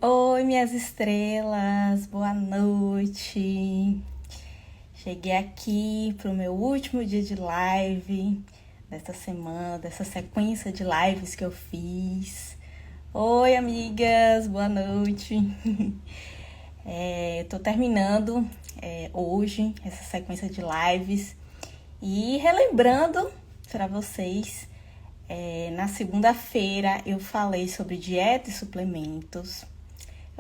Oi, minhas estrelas, boa noite. Cheguei aqui pro meu último dia de live dessa semana, dessa sequência de lives que eu fiz. Oi, amigas, boa noite. Tô terminando hoje essa sequência de lives e relembrando para vocês, na segunda-feira eu falei sobre dieta e suplementos.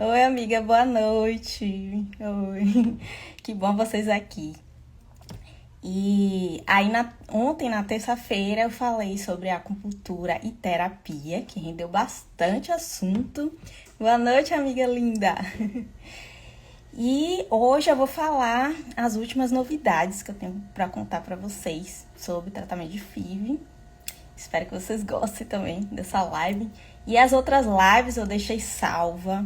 Oi, amiga, boa noite. Oi, que bom vocês aqui. E aí, ontem, na terça-feira, eu falei sobre acupuntura e terapia, que rendeu bastante assunto. Boa noite, amiga linda. E hoje eu vou falar as últimas novidades que eu tenho para contar para vocês sobre tratamento de FIV. Espero que vocês gostem também dessa live. E as outras lives eu deixei salva,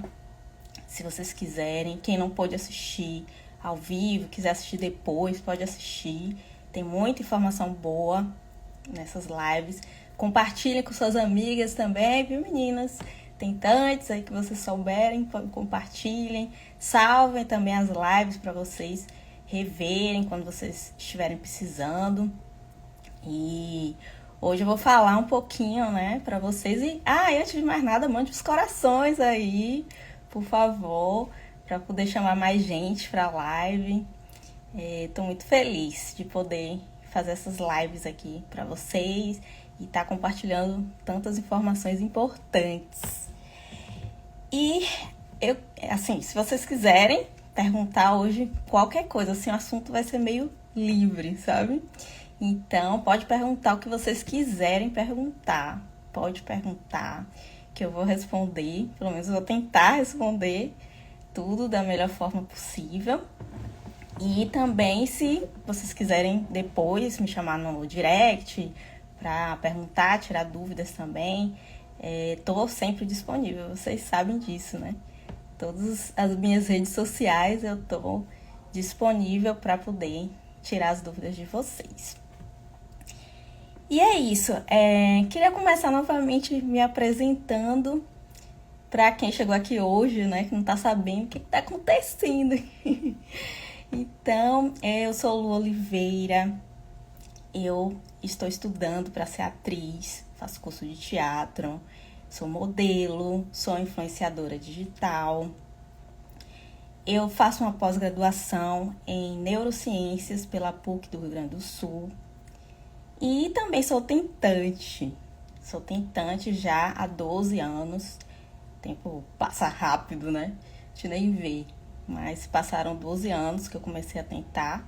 se vocês quiserem. Quem não pôde assistir ao vivo, quiser assistir depois, pode assistir. Tem muita informação boa nessas lives. Compartilhem com suas amigas também, viu, meninas? Tem tantos aí que vocês souberem, compartilhem. Salvem também as lives para vocês reverem quando vocês estiverem precisando. E hoje eu vou falar um pouquinho, né, para vocês. E, antes de mais nada, mande os corações aí, por favor, para poder chamar mais gente para a live. Tô muito feliz de poder fazer essas lives aqui para vocês e estar compartilhando tantas informações importantes. E eu, assim, se vocês quiserem perguntar hoje qualquer coisa, assim, o assunto vai ser meio livre, sabe? Então, pode perguntar o que vocês quiserem perguntar. Pode perguntar, que eu vou responder. Pelo menos eu vou tentar responder tudo da melhor forma possível. E também, se vocês quiserem depois me chamar no direct para perguntar, tirar dúvidas também, tô sempre disponível. Vocês sabem disso, né? Todas as minhas redes sociais eu tô disponível para poder tirar as dúvidas de vocês. E é isso. Queria começar novamente me apresentando para quem chegou aqui hoje, né, que não tá sabendo o que tá acontecendo. Então, eu sou Lu Oliveira, eu estou estudando para ser atriz, faço curso de teatro, sou modelo, sou influenciadora digital. Eu faço uma pós-graduação em neurociências pela PUC do Rio Grande do Sul. E também sou tentante. Sou tentante já há 12 anos. O tempo passa rápido, né? A gente nem vê. Mas passaram 12 anos que eu comecei a tentar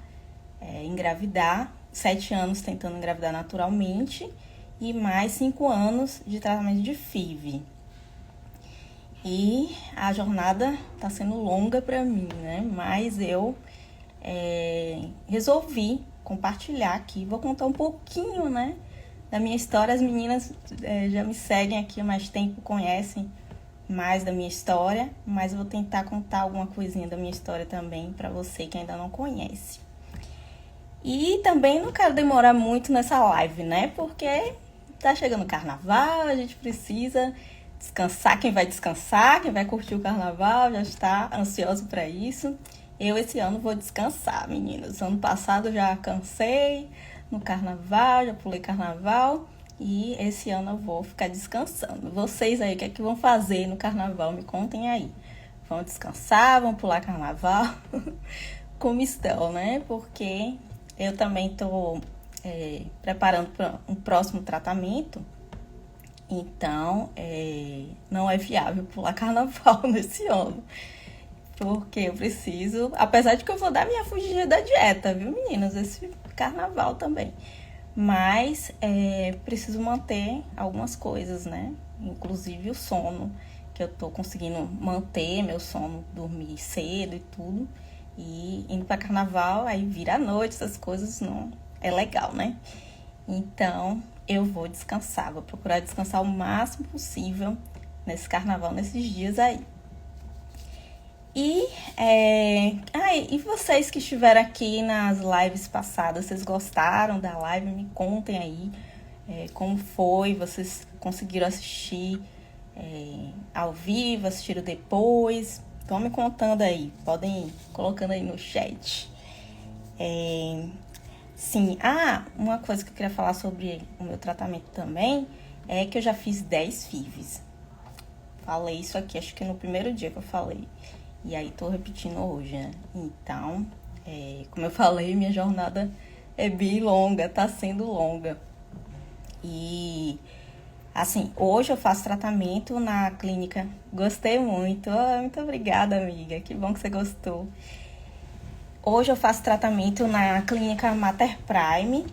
engravidar. 7 anos tentando engravidar naturalmente. E mais 5 anos de tratamento de FIV. E a jornada tá sendo longa para mim, né? Mas eu resolvi compartilhar aqui. Vou contar um pouquinho, né, da minha história. As meninas já me seguem aqui há mais tempo, conhecem mais da minha história, mas eu vou tentar contar alguma coisinha da minha história também para você que ainda não conhece. E também não quero demorar muito nessa live, né, porque tá chegando o carnaval, a gente precisa descansar. Quem vai curtir o carnaval, já está ansioso para isso. Eu esse ano vou descansar, meninas. Ano passado já cansei no carnaval, já pulei carnaval. E esse ano eu vou ficar descansando. Vocês aí, o que é que vão fazer no carnaval? Me contem aí. Vão descansar, vão pular carnaval? Como estão, né? Porque eu também tô preparando para um próximo tratamento. Então, não é viável pular carnaval nesse ano. Porque eu preciso, apesar de que eu vou dar minha fugidinha da dieta, viu, meninas? Esse carnaval também. Mas preciso manter algumas coisas, né? Inclusive o sono, que eu tô conseguindo manter meu sono, dormir cedo e tudo. E indo pra carnaval, aí vira a noite, essas coisas não é legal, né? Então, eu vou descansar, vou procurar descansar o máximo possível nesse carnaval, nesses dias aí. E vocês que estiveram aqui nas lives passadas, vocês gostaram da live? Me contem aí como foi, vocês conseguiram assistir ao vivo, assistiram depois. Vão me contando aí, podem ir colocando aí no chat. Sim, uma coisa que eu queria falar sobre o meu tratamento também é que eu já fiz 10 FIVs. Falei isso aqui, acho que no primeiro dia que eu falei. E aí tô repetindo hoje, né? Então, como eu falei, minha jornada é bem longa, tá sendo longa. E, assim, hoje eu faço tratamento na clínica. Gostei muito. Muito obrigada, amiga. Que bom que você gostou. Hoje eu faço tratamento na clínica Mater Prime.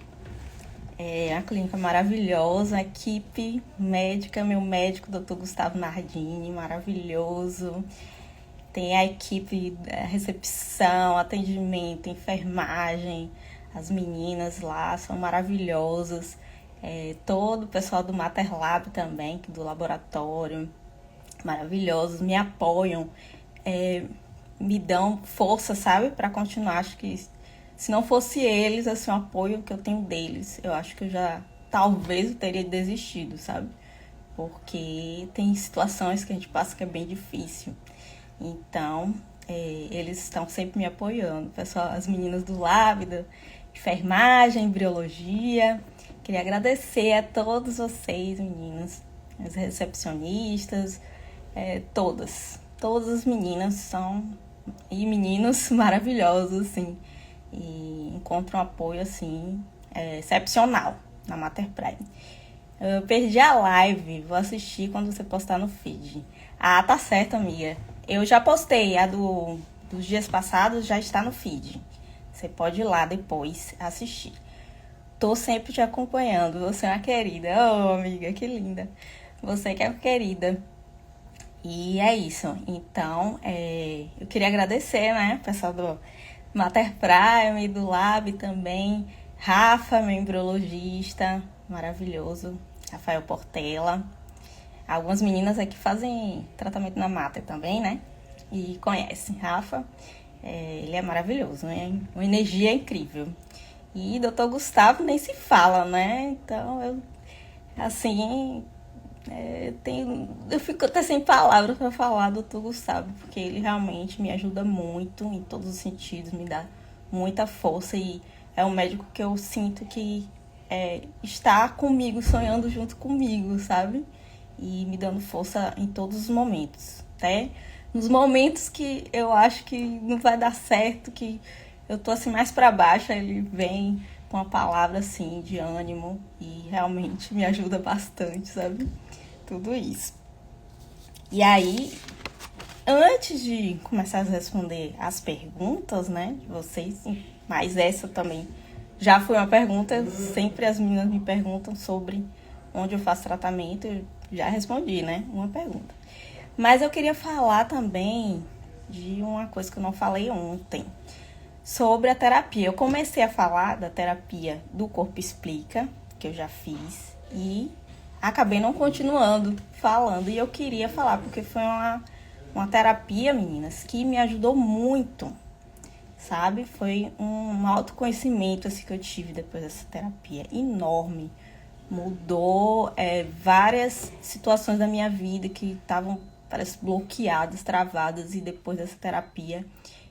É uma clínica maravilhosa, equipe médica, meu médico, Dr. Gustavo Nardini, maravilhoso. Tem a equipe, recepção, atendimento, enfermagem. As meninas lá são maravilhosas. Todo o pessoal do Mater Lab também, do laboratório, maravilhosos, me apoiam, me dão força, sabe, para continuar. Acho que se não fosse eles, assim, o apoio que eu tenho deles, eu acho que talvez eu teria desistido, sabe? Porque tem situações que a gente passa que é bem difícil. Então, eles estão sempre me apoiando. Pessoal, as meninas do Lab, da enfermagem, embriologia. Queria agradecer a todos vocês, meninas, as recepcionistas, todas as meninas e meninos maravilhosos, assim, e encontram um apoio, assim, excepcional na Mater Prime. Eu perdi a live, vou assistir quando você postar no feed. Tá certo, amiga. Eu já postei, dos dias passados já está no feed. Você pode ir lá depois assistir. Tô sempre te acompanhando, você é uma querida. Amiga, que linda. Você que é uma querida. E é isso. Então, eu queria agradecer, né, pessoal do Mater Prime, do Lab também. Rafa, meu embriologista, maravilhoso. Rafael Portela. Algumas meninas aqui fazem tratamento na Mater também, né? E conhecem. Rafa, ele é maravilhoso, né? Uma energia incrível. E Dr. Gustavo nem se fala, né? Então, eu fico até sem palavras para falar do Dr. Gustavo, porque ele realmente me ajuda muito em todos os sentidos, me dá muita força e é um médico que eu sinto que está comigo, sonhando junto comigo, sabe? E me dando força em todos os momentos, até nos momentos que eu acho que não vai dar certo, que eu tô assim mais para baixo, ele vem com uma palavra assim de ânimo e realmente me ajuda bastante, sabe? Tudo isso. E aí, antes de começar a responder as perguntas, né, de vocês, mas essa também já foi uma pergunta, sempre as meninas me perguntam sobre onde eu faço tratamento, eu já respondi, né, uma pergunta. Mas eu queria falar também de uma coisa que eu não falei ontem, sobre a terapia. Eu comecei a falar da terapia do Corpo Explica, que eu já fiz, e acabei não continuando falando. E eu queria falar, porque foi uma terapia, meninas, que me ajudou muito, sabe? Foi um autoconhecimento assim, que eu tive depois dessa terapia, enorme. Mudou várias situações da minha vida que estavam, parece, bloqueadas, travadas, e depois dessa terapia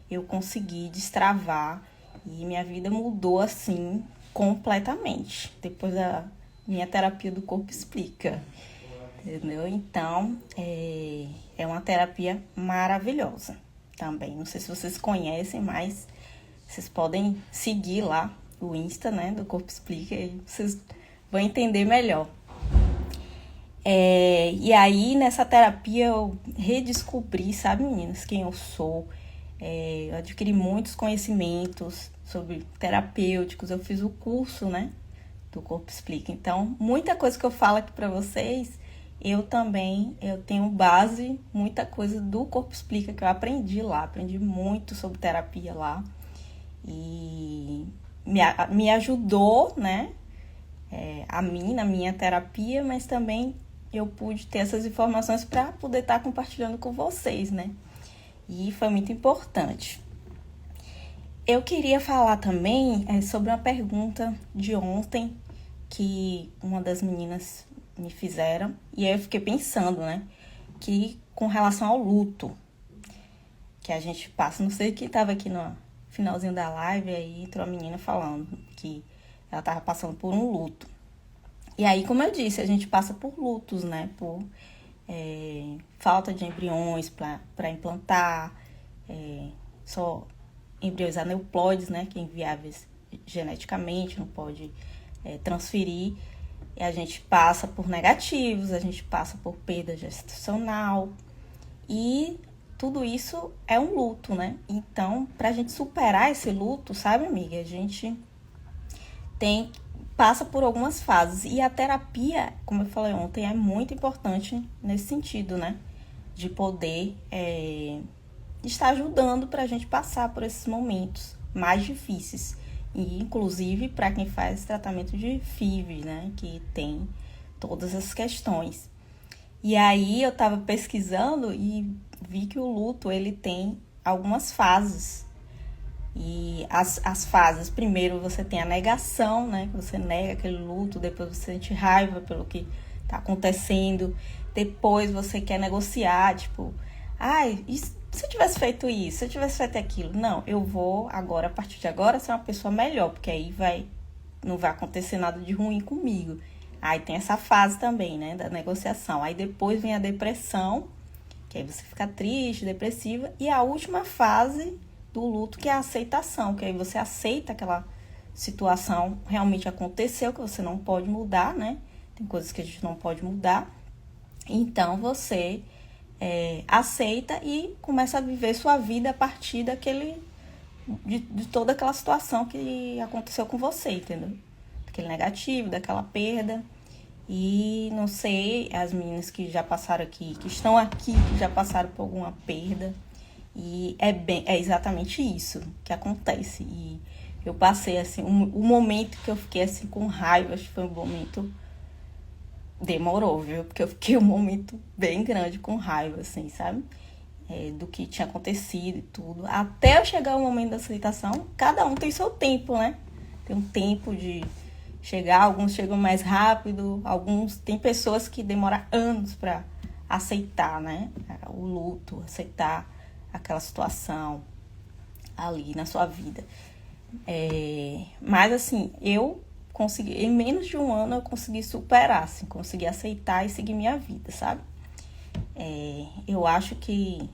eu consegui destravar e minha vida mudou assim completamente depois da minha terapia do Corpo Explica, entendeu? Então é uma terapia maravilhosa também. Não sei se vocês conhecem, mas vocês podem seguir lá o Insta, né, do Corpo Explica, e vocês vão entender melhor. E aí nessa terapia eu redescobri, sabe, meninas, quem eu sou. Eu adquiri muitos conhecimentos sobre terapêuticos, eu fiz o curso, né, do Corpo Explica. Então, muita coisa que eu falo aqui pra vocês, eu tenho base, muita coisa do Corpo Explica que eu aprendi lá, aprendi muito sobre terapia lá. E me ajudou, né, na minha terapia, mas também eu pude ter essas informações para poder estar compartilhando com vocês, né? E foi muito importante. Eu queria falar também sobre uma pergunta de ontem que uma das meninas me fizeram. E aí eu fiquei pensando, né? que com relação ao luto que a gente passa. Não sei quem estava aqui no finalzinho da live, aí entrou a menina falando que ela estava passando por um luto. E aí, como eu disse, a gente passa por lutos, né? Por falta de embriões para implantar, só embriões aneuploides, né? Que é inviáveis geneticamente, não pode transferir. E a gente passa por negativos, a gente passa por perda gestacional. E tudo isso é um luto, né? Então, pra gente superar esse luto, sabe, amiga? A gente passa por algumas fases. E a terapia, como eu falei ontem, é muito importante nesse sentido, né? De poder estar ajudando pra gente passar por esses momentos mais difíceis. E, inclusive, para quem faz tratamento de FIV, né? Que tem todas as questões. E aí, eu tava pesquisando e vi que o luto, ele tem algumas fases. E as fases, primeiro você tem a negação, né? Você nega aquele luto, depois você sente raiva pelo que tá acontecendo. Depois você quer negociar, tipo, se eu tivesse feito isso, se eu tivesse feito aquilo. Não, eu vou agora, a partir de agora, ser uma pessoa melhor, porque aí não vai acontecer nada de ruim comigo. Aí tem essa fase também, né, da negociação. Aí depois vem a depressão, que aí você fica triste, depressiva. E a última fase do luto, que é a aceitação, que aí você aceita aquela situação realmente aconteceu, que você não pode mudar, né? Tem coisas que a gente não pode mudar. Então você aceita e começa a viver sua vida a partir de toda aquela situação que aconteceu com você, entendeu? Daquele negativo, daquela perda. E não sei, as meninas que já passaram aqui, que estão aqui, que já passaram por alguma perda. E é exatamente isso que acontece. E eu passei, assim, o momento que eu fiquei, assim, com raiva, acho que foi um momento... Demorou, viu? Porque eu fiquei um momento bem grande com raiva, assim, sabe? Do que tinha acontecido e tudo. Até eu chegar o momento da aceitação, cada um tem seu tempo, né? Tem um tempo de chegar, alguns chegam mais rápido, tem pessoas que demoram anos pra aceitar, né? O luto, aceitar aquela situação ali na sua vida. Mas, assim, eu consegui, em menos de um ano eu consegui superar, assim, consegui aceitar e seguir minha vida, sabe? Eu acho que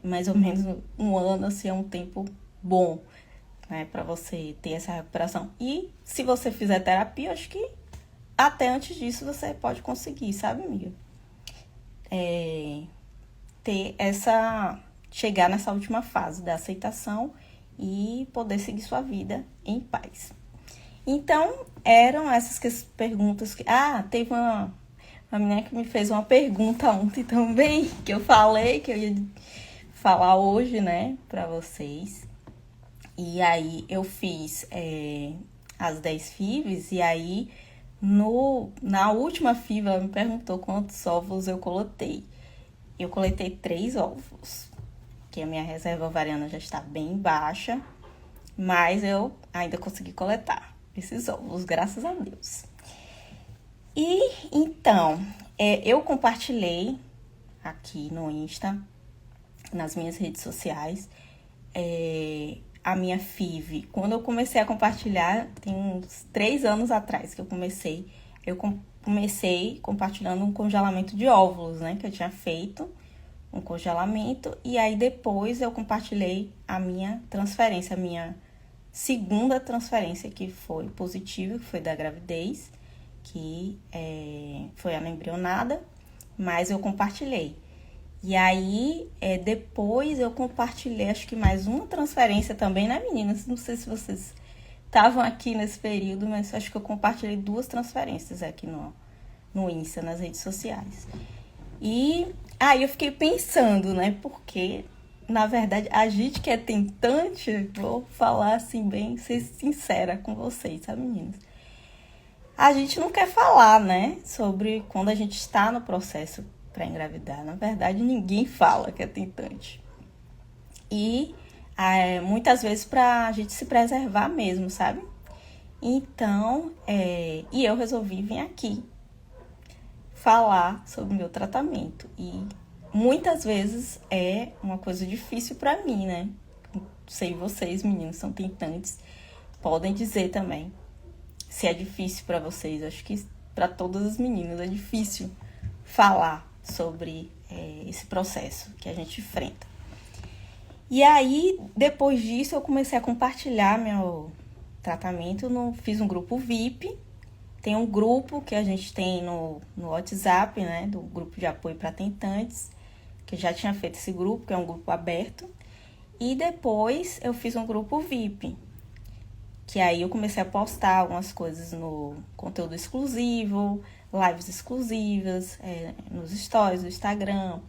mais ou menos um ano, assim, é um tempo bom, né, pra você ter essa recuperação. E se você fizer terapia, eu acho que até antes disso você pode conseguir, sabe, amiga? Chegar nessa última fase da aceitação e poder seguir sua vida em paz. Então, eram essas perguntas que... teve uma menina que me fez uma pergunta ontem também, que eu falei que eu ia falar hoje, né, pra vocês. E aí, eu fiz as 10 FIVs, e aí, na última FIV, ela me perguntou quantos ovos eu coletei. Eu coletei 3 ovos, que a minha reserva ovariana já está bem baixa, mas eu ainda consegui coletar esses ovos, graças a Deus. E, então, eu compartilhei aqui no Insta, nas minhas redes sociais, a minha FIV. Quando eu comecei a compartilhar, tem uns 3 anos atrás que eu comecei compartilhando um congelamento de óvulos, né, que eu tinha feito, um congelamento, e aí depois eu compartilhei a minha transferência, a minha segunda transferência, que foi positiva, que foi da gravidez, que foi anembrionada, mas eu compartilhei. E aí, depois eu compartilhei, acho que mais uma transferência também, né, meninas? Não sei se vocês estavam aqui nesse período, mas acho que eu compartilhei 2 transferências aqui no Insta, nas redes sociais. E aí eu fiquei pensando, né, porque... Na verdade, a gente que é tentante, vou falar assim bem, ser sincera com vocês, sabe, meninas? A gente não quer falar, né, sobre quando a gente está no processo para engravidar. Na verdade, ninguém fala que é tentante. E muitas vezes pra gente se preservar mesmo, sabe? Então, e eu resolvi vir aqui falar sobre o meu tratamento. E muitas vezes é uma coisa difícil pra mim, né? Sei vocês, meninos, são tentantes, podem dizer também se é difícil pra vocês. Acho que pra todas as meninas é difícil falar sobre esse processo que a gente enfrenta. E aí, depois disso, eu comecei a compartilhar meu tratamento, fiz um grupo VIP. Tem um grupo que a gente tem no WhatsApp, né, do grupo de apoio para tentantes, que eu já tinha feito esse grupo, que é um grupo aberto. E depois eu fiz um grupo VIP, que aí eu comecei a postar algumas coisas no conteúdo exclusivo, lives exclusivas, nos stories do Instagram,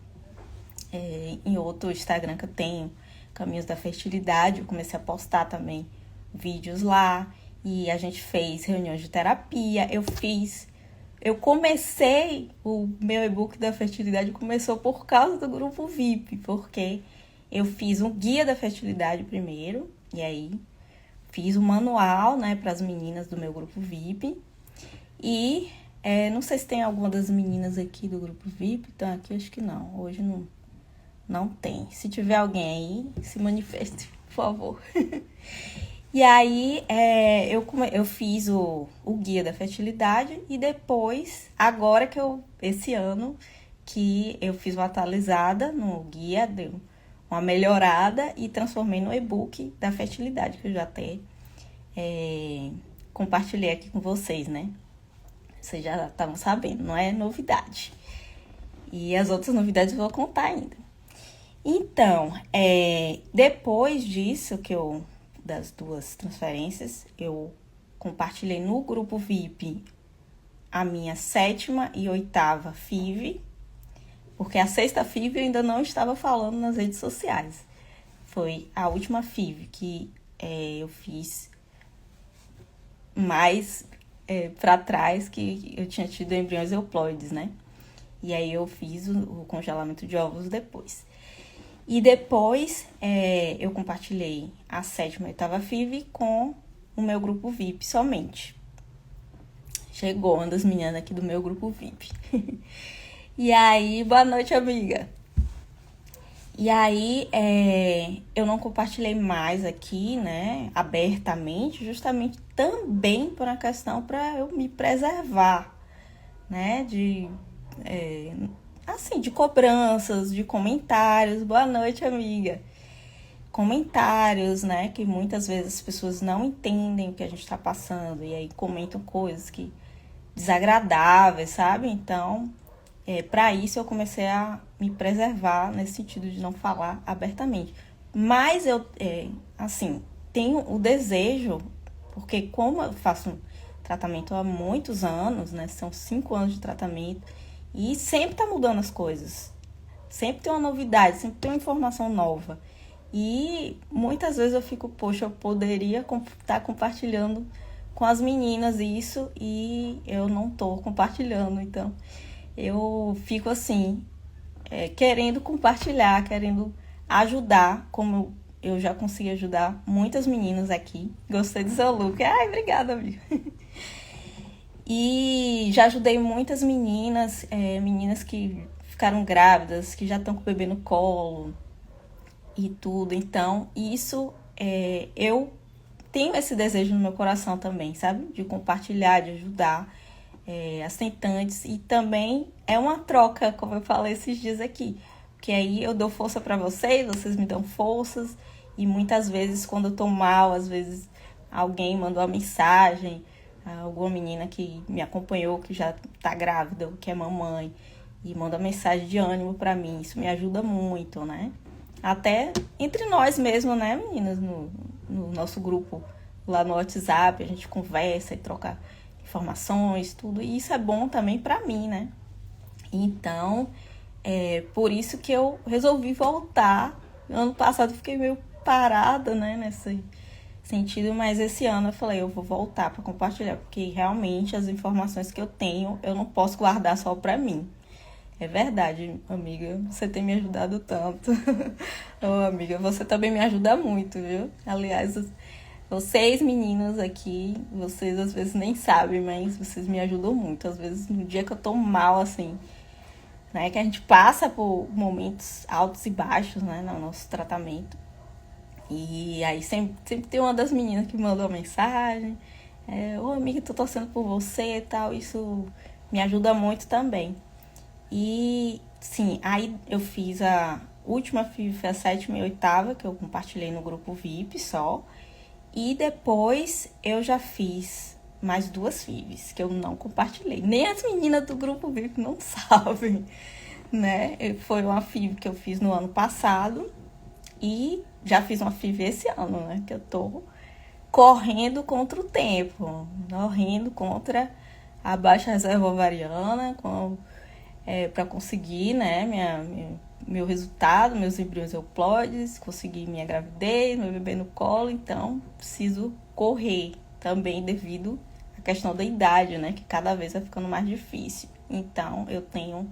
em outro Instagram que eu tenho, Caminhos da Fertilidade, eu comecei a postar também vídeos lá. E a gente fez reuniões de terapia, eu comecei, o meu e-book da fertilidade começou por causa do grupo VIP, porque eu fiz um guia da fertilidade primeiro, e aí fiz um manual, né, para as meninas do meu grupo VIP, e não sei se tem alguma das meninas aqui do grupo VIP, então aqui acho que não, hoje não tem. Se tiver alguém aí, se manifeste, por favor. E aí, eu fiz o guia da fertilidade e depois, agora esse ano, que eu fiz uma atualizada no guia, deu uma melhorada e transformei no e-book da fertilidade, que eu já até compartilhei aqui com vocês, né? Vocês já estavam sabendo, não é novidade. E as outras novidades eu vou contar ainda. Então, depois disso das 2 transferências, eu compartilhei no grupo VIP a minha 7ª e 8ª FIV, porque a 6ª FIV eu ainda não estava falando nas redes sociais. Foi a última FIV que eu fiz mais para trás, que eu tinha tido embriões euploides, né? E aí eu fiz o congelamento de óvulos depois. E depois eu compartilhei a 7ª e 8ª FIV com o meu grupo VIP somente. Chegou uma das meninas aqui do meu grupo VIP. E aí, boa noite, amiga. E aí, eu não compartilhei mais aqui, né, abertamente, justamente também por uma questão para eu me preservar, né, de cobranças, de comentários. Boa noite, amiga. Comentários, né, que muitas vezes as pessoas não entendem o que a gente tá passando e aí comentam coisas desagradáveis, sabe? Então, para isso eu comecei a me preservar nesse sentido de não falar abertamente. Mas eu, tenho o desejo, porque como eu faço tratamento há muitos anos, né, são 5 anos de tratamento, e sempre tá mudando as coisas. Sempre tem uma novidade, sempre tem uma informação nova. E muitas vezes eu fico, poxa, eu poderia estar compartilhando com as meninas isso e eu não tô compartilhando. Então, eu fico assim, querendo compartilhar, querendo ajudar, como eu já consegui ajudar muitas meninas aqui. Gostei do seu look. Ai, obrigada, amiga. E já ajudei muitas meninas, meninas que ficaram grávidas, que já estão com o bebê no colo e tudo. Então, isso, eu tenho esse desejo no meu coração também, sabe? De compartilhar, de ajudar as tentantes. E também é uma troca, como eu falei esses dias aqui. Porque aí eu dou força para vocês, vocês me dão forças. E muitas vezes, quando eu tô mal, às vezes alguém mandou uma mensagem, alguma menina que me acompanhou, que já tá grávida, ou que é mamãe, e manda mensagem de ânimo pra mim. Isso me ajuda muito, né? Até entre nós mesmo, né, meninas? No nosso grupo lá no WhatsApp, a gente conversa e troca informações, tudo. E isso é bom também pra mim, né? Então, por isso que eu resolvi voltar. Ano passado eu fiquei meio parada, né, nesse sentido, mas esse ano eu falei, eu vou voltar para compartilhar, porque realmente as informações que eu tenho, eu não posso guardar só para mim. É verdade, amiga, você tem me ajudado tanto. Ô, amiga, você também me ajuda muito, viu? Aliás, vocês meninas aqui, vocês às vezes nem sabem, mas vocês me ajudam muito. Às vezes no dia que eu tô mal, assim, né? Que a gente passa por momentos altos e baixos, né? No nosso tratamento. E aí sempre tem uma das meninas que mandou uma mensagem. Ô amiga, tô torcendo por você e tal. Isso me ajuda muito também. E sim, aí eu fiz a última FIV, foi a 7ª e 8ª, que eu compartilhei no grupo VIP só. E depois eu já fiz mais 2 FIVs que eu não compartilhei. Nem as meninas do grupo VIP não sabem, né? Foi uma FIV que eu fiz no ano passado e já fiz uma FIV esse ano, né? Que eu tô correndo contra o tempo, correndo contra a baixa reserva ovariana, para conseguir, né, meu resultado, meus embriões euploides, conseguir minha gravidez, meu bebê no colo. Então preciso correr também devido à questão da idade, né, que cada vez vai ficando mais difícil. Então eu tenho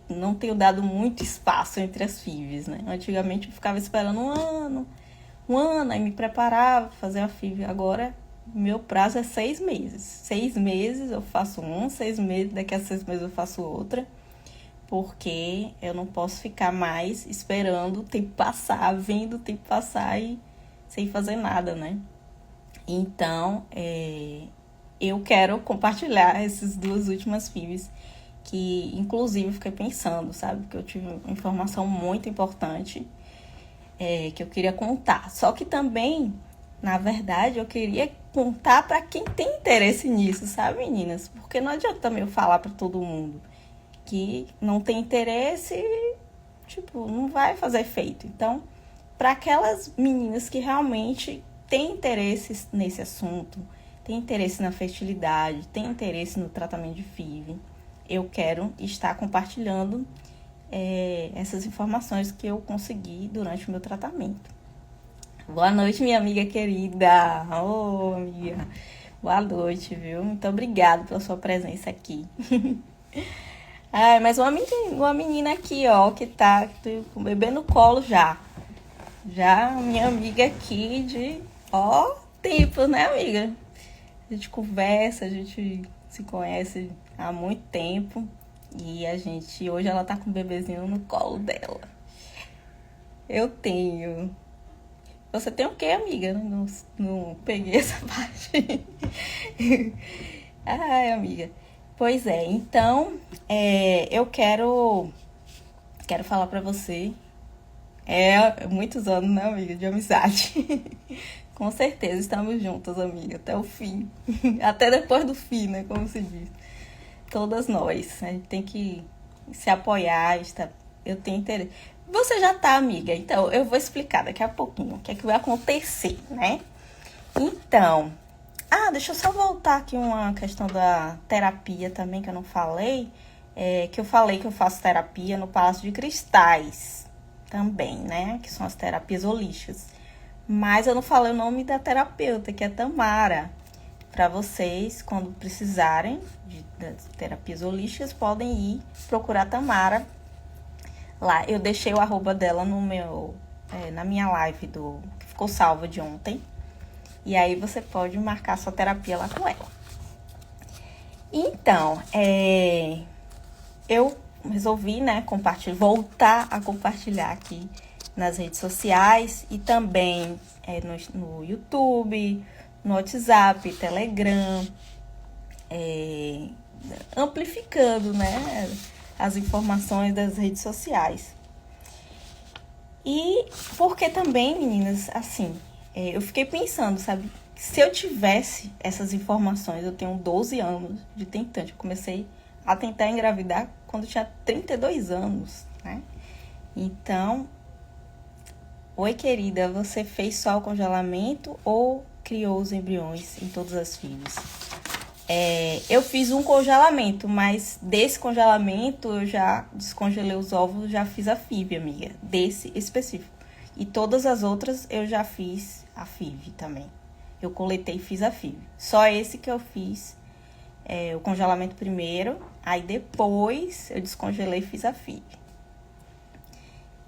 não tenho dado muito espaço entre as FIVs, né. Antigamente eu ficava esperando um ano, aí me preparava para fazer a FIV. Agora meu prazo é 6 meses. 6 meses eu faço 6 meses, daqui a 6 meses eu faço outra. Porque eu não posso ficar mais esperando o tempo passar, vendo o tempo passar e sem fazer nada, né? Então, eu quero compartilhar essas 2 últimas FIVs, que inclusive eu fiquei pensando, sabe? Que eu tive uma informação muito importante que eu queria contar. Só que também, na verdade, eu queria contar para quem tem interesse nisso, sabe, meninas? Porque não adianta também eu falar para todo mundo que não tem interesse, tipo, não vai fazer efeito. Então, para aquelas meninas que realmente têm interesse nesse assunto, têm interesse na fertilidade, têm interesse no tratamento de FIV, eu quero estar compartilhando essas informações que eu consegui durante o meu tratamento. Boa noite, minha amiga querida. Ô, amiga. Boa noite, viu? Muito obrigada pela sua presença aqui. Mas uma menina aqui, ó, que tá com o bebê no colo já. Já minha amiga aqui de, tempo, né, amiga? A gente conversa, a gente se conhece há muito tempo. E hoje ela tá com o bebezinho no colo dela. Eu tenho. Você tem o quê, amiga? Não peguei essa parte. Ai, amiga. Pois é, então, eu quero falar pra você. Muitos anos, né, amiga, de amizade. Com certeza, estamos juntas, amiga, até o fim. Até depois do fim, né, como se diz. Todas nós, a gente tem que se apoiar. Eu tenho interesse. Você já tá, amiga, então eu vou explicar daqui a pouquinho o que é que vai acontecer, né? Então, deixa eu só voltar aqui uma questão da terapia também, que eu não falei. Que eu falei que eu faço terapia no Palácio de Cristais também, né? Que são as terapias holísticas. Mas eu não falei o nome da terapeuta, que é Tamara. Para vocês, quando precisarem de terapias holísticas, podem ir procurar Tamara. Lá, eu deixei o arroba dela na minha live que ficou salva de ontem. E aí você pode marcar sua terapia lá com ela. Então, eu resolvi, né, voltar a compartilhar aqui nas redes sociais e também no YouTube, no WhatsApp, Telegram, amplificando, né, as informações das redes sociais. E porque também, meninas, assim, eu fiquei pensando, sabe, se eu tivesse essas informações, eu tenho 12 anos de tentante, eu comecei a tentar engravidar quando eu tinha 32 anos, né? Então, oi, querida, você fez só o congelamento ou criou os embriões em todas as filhas? Eu fiz um congelamento, mas desse congelamento eu já descongelei os óvulos, já fiz a FIV, amiga, desse específico. E todas as outras eu já fiz a FIV também. Eu coletei e fiz a FIV. Só esse que eu fiz o congelamento primeiro, aí depois eu descongelei e fiz a FIV.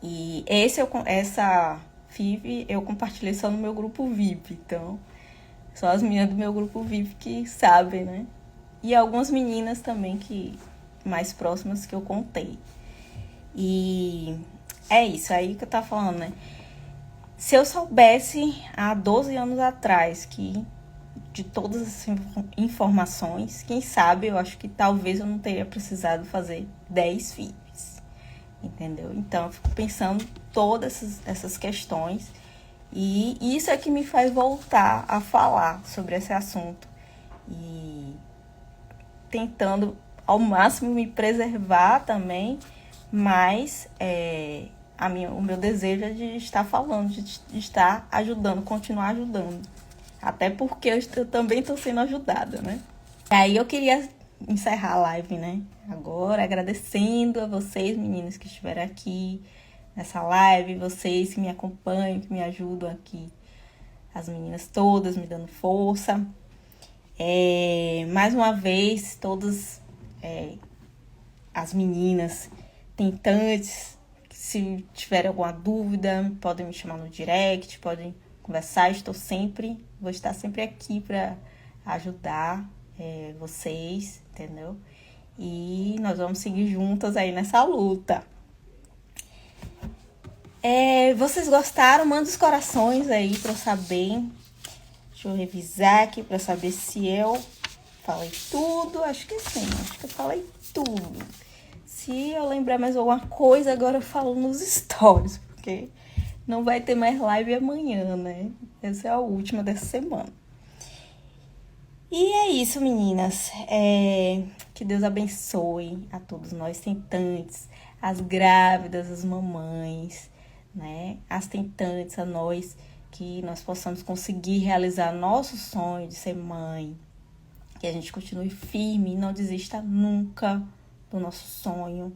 E essa FIV eu compartilhei só no meu grupo VIP, então só as meninas do meu grupo VIP que sabem, né? E algumas meninas também que mais próximas que eu contei. E é isso aí que eu tava falando, né? Se eu soubesse há 12 anos atrás que de todas as informações, quem sabe, eu acho que talvez eu não teria precisado fazer 10 filhos, entendeu? Então, eu fico pensando todas essas questões e isso é que me faz voltar a falar sobre esse assunto e tentando ao máximo me preservar também, mas o meu desejo é de estar falando, de estar ajudando, continuar ajudando. Até porque eu também estou sendo ajudada, né? E aí eu queria encerrar a live, né? Agora, agradecendo a vocês, meninas, que estiveram aqui nessa live, vocês que me acompanham, que me ajudam aqui. As meninas todas me dando força. Mais uma vez, todas as meninas tentantes, se tiver alguma dúvida, podem me chamar no direct, podem conversar. Vou estar sempre aqui para ajudar vocês, entendeu? E nós vamos seguir juntas aí nessa luta. Vocês gostaram? Manda os corações aí para eu saber. Deixa eu revisar aqui para saber se eu falei tudo. Acho que sim, acho que eu falei tudo. Se eu lembrar mais alguma coisa, agora eu falo nos stories, porque não vai ter mais live amanhã, né? Essa é a última dessa semana. E é isso, meninas. Que Deus abençoe a todos nós tentantes, as grávidas, as mamães, né? As tentantes, a nós, que nós possamos conseguir realizar nosso sonho de ser mãe. Que a gente continue firme e não desista nunca do nosso sonho,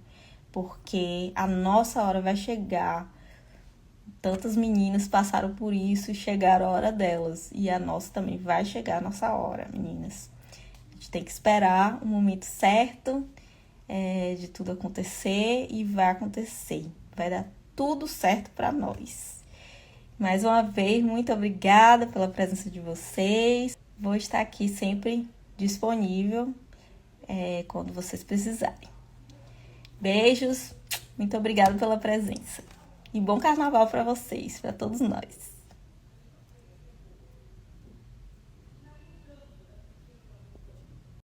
porque a nossa hora vai chegar. Tantas meninas passaram por isso e chegaram a hora delas. E a nossa também vai chegar a nossa hora, meninas. A gente tem que esperar o momento certo de tudo acontecer e vai acontecer. Vai dar tudo certo para nós. Mais uma vez, muito obrigada pela presença de vocês. Vou estar aqui sempre disponível quando vocês precisarem. Beijos, muito obrigada pela presença. E bom carnaval para vocês, para todos nós.